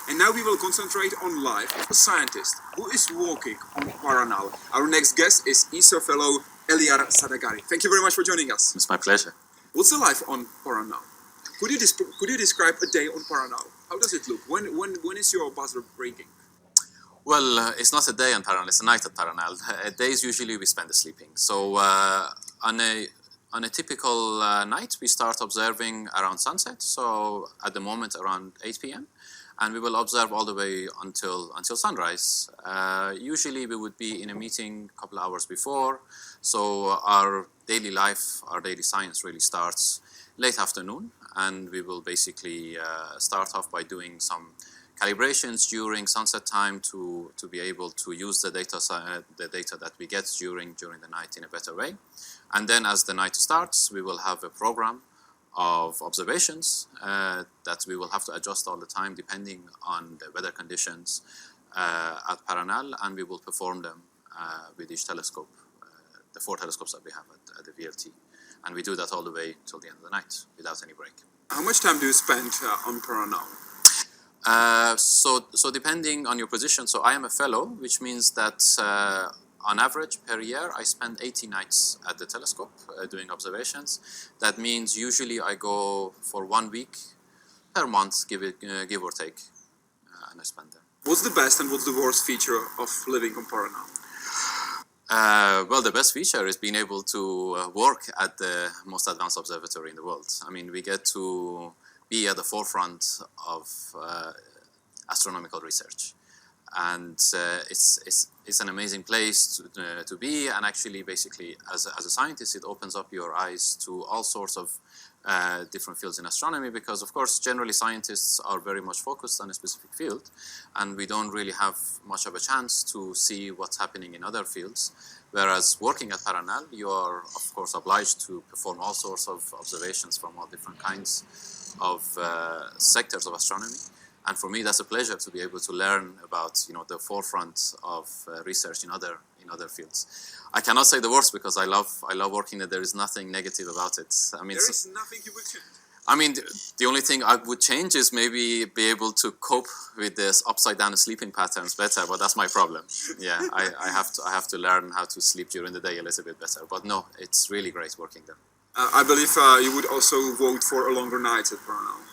And now we will concentrate on life of a scientist who is walking on Paranal. Our next guest is ESO fellow Elyar Sedaghati. Thank you very much for joining us. It's my pleasure. What's the life on Paranal? Could you describe a day on Paranal? How does it look? When is your buzzer breaking? Well, it's not a day on Paranal, it's a night at Paranal. Days usually we spend sleeping. So on a typical night, we start observing around sunset. So at the moment around 8 p.m. And we will observe all the way until sunrise. Usually we would be in a meeting a couple of hours before. So our daily life, our daily science really starts late afternoon. And we will basically start off by doing some calibrations during sunset time to be able to use the data that we get during the night in a better way. And then as the night starts, we will have a program of observations that we will have to adjust all the time depending on the weather conditions at Paranal, and we will perform them with each telescope, the 4 telescopes that we have at the VLT. And we do that all the way till the end of the night without any break. How much time do you spend on Paranal? So depending on your position, so I am a fellow, which means that on average per year I spend 80 nights at the telescope doing observations. That means usually I go for 1 week per month, give or take, and I spend there. What's the best and what's the worst feature of living on Paranal? Well, the best feature is being able to work at the most advanced observatory in the world. I mean, we get to be at the forefront of astronomical research. And it's an amazing place to be, and actually basically as a scientist it opens up your eyes to all sorts of different fields in astronomy, because of course generally scientists are very much focused on a specific field and we don't really have much of a chance to see what's happening in other fields, whereas working at Paranal you are of course obliged to perform all sorts of observations from all different kinds of sectors of astronomy. And for me, that's a pleasure to be able to learn about, the forefront of research in other fields. I cannot say the worst because I love working there. There is nothing negative about it. I mean, there is nothing you would change. I mean, the only thing I would change is maybe be able to cope with this upside down sleeping patterns better. But that's my problem. Yeah, I have to learn how to sleep during the day a little bit better. But no, it's really great working there. I believe you would also vote for a longer night at Paranal.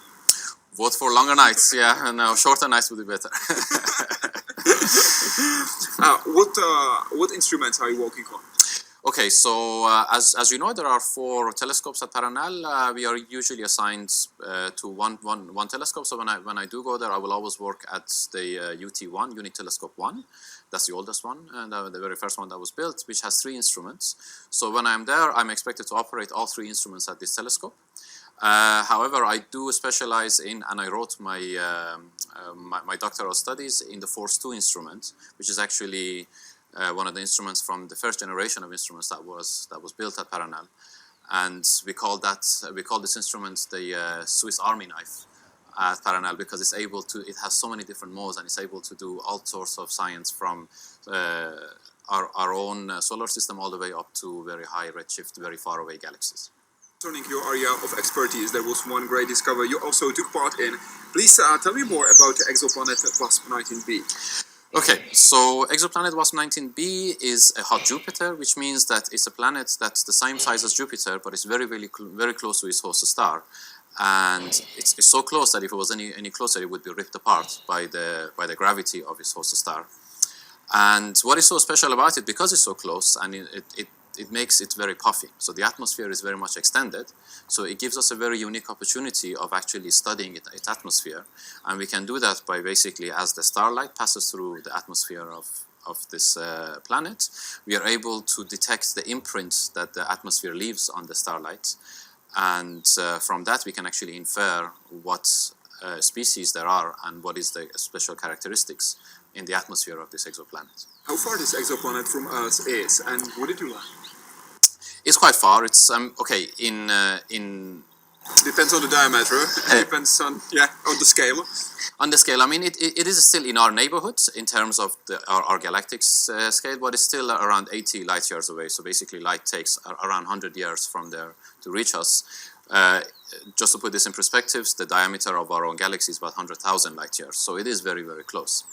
Vote for longer nights, yeah. No, shorter nights would be better. What instruments are you working on? Okay, so as you know, there are 4 telescopes at Paranal. We are usually assigned to one telescope. So when I do go there, I will always work at the UT1, Unit Telescope 1. That's the oldest one, and the very first one that was built, which has 3 instruments. So when I'm there, I'm expected to operate all 3 instruments at this telescope. However, I do specialize in, and I wrote my my doctoral studies in the Force 2 instrument, which is actually one of the instruments from the first generation of instruments that was built at Paranal, and we call this instrument the Swiss Army knife at Paranal, because it has so many different modes and it's able to do all sorts of science from our own solar system all the way up to very high redshift, very far away galaxies. Concerning your area of expertise, there was one great discovery you also took part in. Please tell me more about the exoplanet WASP-19b. Okay, so exoplanet WASP-19b is a hot Jupiter, which means that it's a planet that's the same size as Jupiter, but it's very close to its host star. And it's so close that if it was any closer, it would be ripped apart by the gravity of its host star. And what is so special about it, because it's so close, and it makes it very puffy. So the atmosphere is very much extended. So it gives us a very unique opportunity of actually studying its atmosphere. And we can do that by basically, as the starlight passes through the atmosphere of this planet, we are able to detect the imprint that the atmosphere leaves on the starlight. And from that, we can actually infer what species there are and what is the special characteristics in the atmosphere of this exoplanet. How far this exoplanet from Earth is, and what did you learn? It's quite far. It's okay in. Depends on the diameter. It depends on the scale. On the scale, I mean, it is still in our neighborhood in terms of our galactic scale, but it's still around 80 light years away. So basically, light takes around 100 years from there to reach us. Just to put this in perspective, the diameter of our own galaxy is about 100,000 light years, so it is very, very close.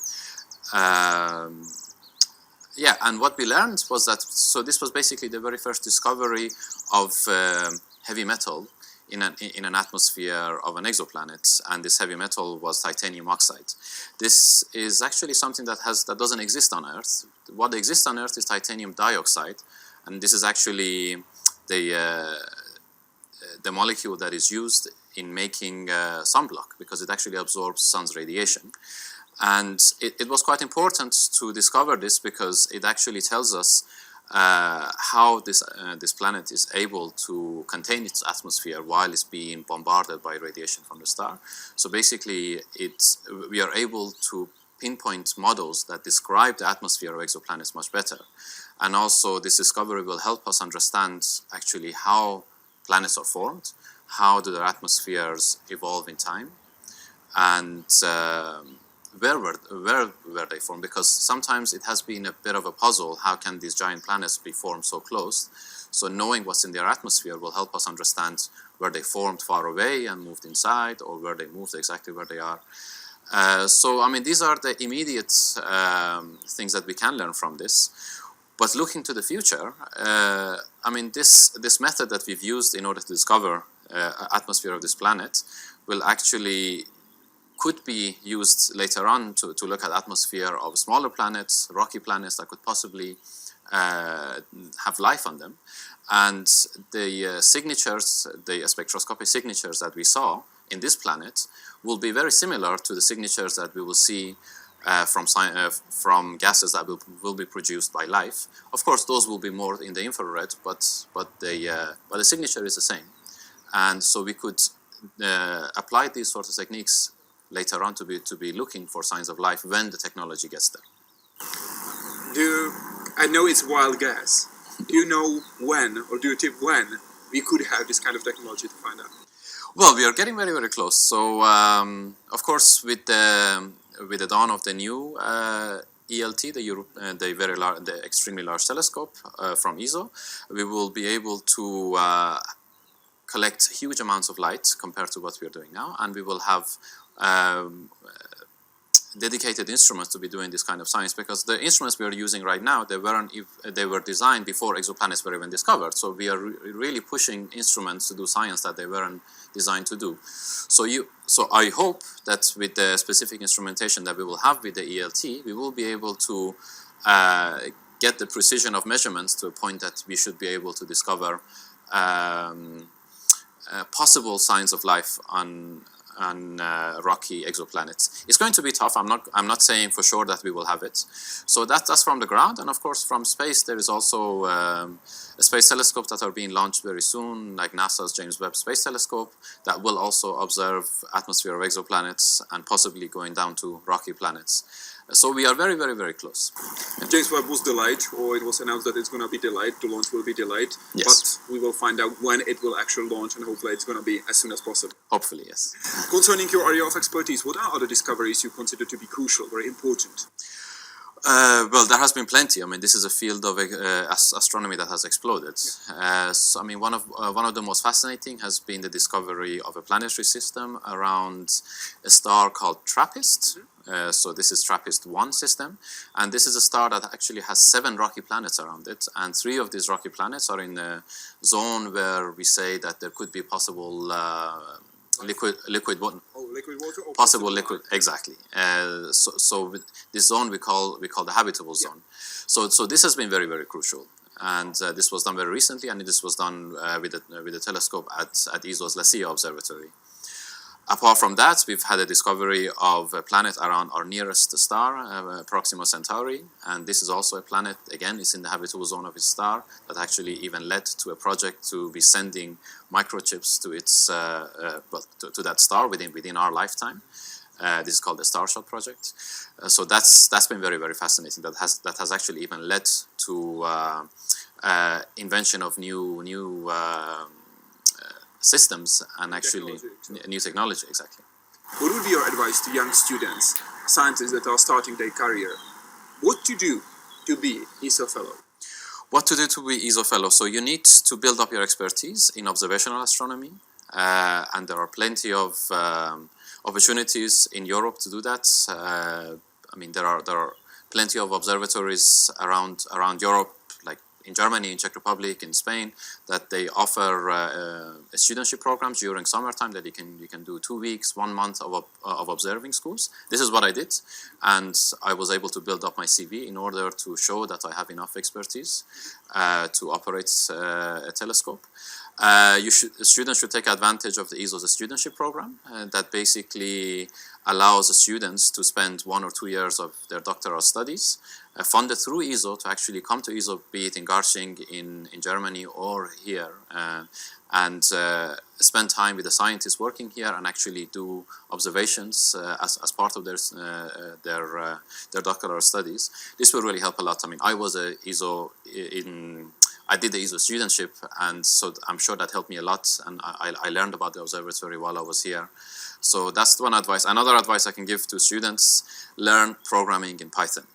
Yeah, and what we learned was that, so this was basically the very first discovery of heavy metal in an atmosphere of an exoplanet, and this heavy metal was titanium oxide. This is actually something that doesn't exist on Earth. What exists on Earth is titanium dioxide, and this is actually the molecule that is used in making sunblock, because it actually absorbs sun's radiation. And it was quite important to discover this, because it actually tells us how this planet is able to contain its atmosphere while it's being bombarded by radiation from the star. So basically, we are able to pinpoint models that describe the atmosphere of exoplanets much better. And also, this discovery will help us understand actually how planets are formed, how do their atmospheres evolve in time, and where were they formed, because sometimes it has been a bit of a puzzle, how can these giant planets be formed so close? So knowing what's in their atmosphere will help us understand where they formed far away and moved inside, or where they moved exactly where they are. So I mean, these are the immediate things that we can learn from this. But looking to the future, I mean, this method that we've used in order to discover atmosphere of this planet will actually could be used later on to look at atmosphere of smaller planets, rocky planets that could possibly have life on them. And the signatures, the spectroscopic signatures that we saw in this planet will be very similar to the signatures that we will see from gases that will be produced by life. Of course, those will be more in the infrared, but the signature is the same. And so we could apply these sorts of techniques later on to be looking for signs of life when the technology gets there. I know it's wild guess. Do you know when, or do you tip when, we could have this kind of technology to find out? Well, we are getting very, very close. So, of course, with the dawn of the new ELT, the extremely large telescope from ESO, we will be able to collect huge amounts of light compared to what we are doing now, and we will have dedicated instruments to be doing this kind of science, because the instruments we are using right now, they were designed before exoplanets were even discovered. So we are really pushing instruments to do science that they weren't designed to do. So I hope that with the specific instrumentation that we will have with the ELT, we will be able to get the precision of measurements to a point that we should be able to discover possible signs of life on rocky exoplanets. It's going to be tough. I'm not saying for sure that we will have it. So that's from the ground, and of course from space there is also a space telescope that are being launched very soon, like NASA's James Webb Space Telescope, that will also observe atmosphere of exoplanets and possibly going down to rocky planets. So we are very, very, very close. And James Webb was delayed, or it was announced that it's going to be delayed. The launch will be delayed. Yes. But we will find out when it will actually launch, and hopefully it's going to be as soon as possible. Hopefully, yes. Concerning your area of expertise, what are other discoveries you consider to be crucial, very important? Well, there has been plenty. I mean, this is a field of astronomy that has exploded. Yeah. So, I mean, one of the most fascinating has been the discovery of a planetary system around a star called TRAPPIST. So this is TRAPPIST-1 system, and this is a star that actually has 7 rocky planets around it, and 3 of these rocky planets are in a zone where we say that there could be possible liquid water. Oh, liquid water. Or Possible liquid, exactly. So with this zone we call the habitable zone. So this has been very, very crucial, and this was done very recently, and this was done with a telescope at ESO's Elyar Observatory. Apart from that, we've had a discovery of a planet around our nearest star, Proxima Centauri, and this is also a planet, again, it's in the habitable zone of its star, that actually even led to a project to be sending microchips to its to that star within our lifetime. This is called the Starshot project. So that's been very, very fascinating. That has actually even led to invention of new systems and actually new technology, exactly. What would be your advice to young students, scientists that are starting their career? What to do to be ESO fellow? What to do to be ESO fellow? So you need to build up your expertise in observational astronomy. and there are plenty of opportunities in Europe to do that. I mean, there are plenty of observatories around Europe, like in Germany, in Czech Republic, in Spain, that they offer studentship programs during summertime that you can do 2 weeks, 1 month of observing schools. This is what I did, and I was able to build up my CV in order to show that I have enough expertise to operate a telescope. Students should take advantage of the ESO's studentship program that basically allows the students to spend 1 or 2 years of their doctoral studies funded through ESO to actually come to ESO, be it in Garching in Germany or here, and spend time with the scientists working here and actually do observations as part of their doctoral studies. This will really help a lot. I mean, I was a ESO I did the ESO studentship, and so I'm sure that helped me a lot, and I learned about the observatory while I was here. So that's one advice. Another advice I can give to students: learn programming in Python.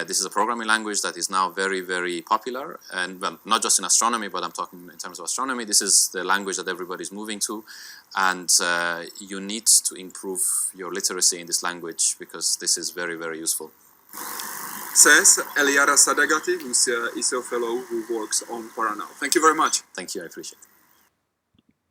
This is a programming language that is now very, very popular, and well, not just in astronomy, but I'm talking in terms of astronomy. This is the language that everybody's moving to, and you need to improve your literacy in this language because this is very, very useful. Says Elyar Sedaghati, who's an ESO fellow who works on Paranal. Thank you very much. Thank you, I appreciate it.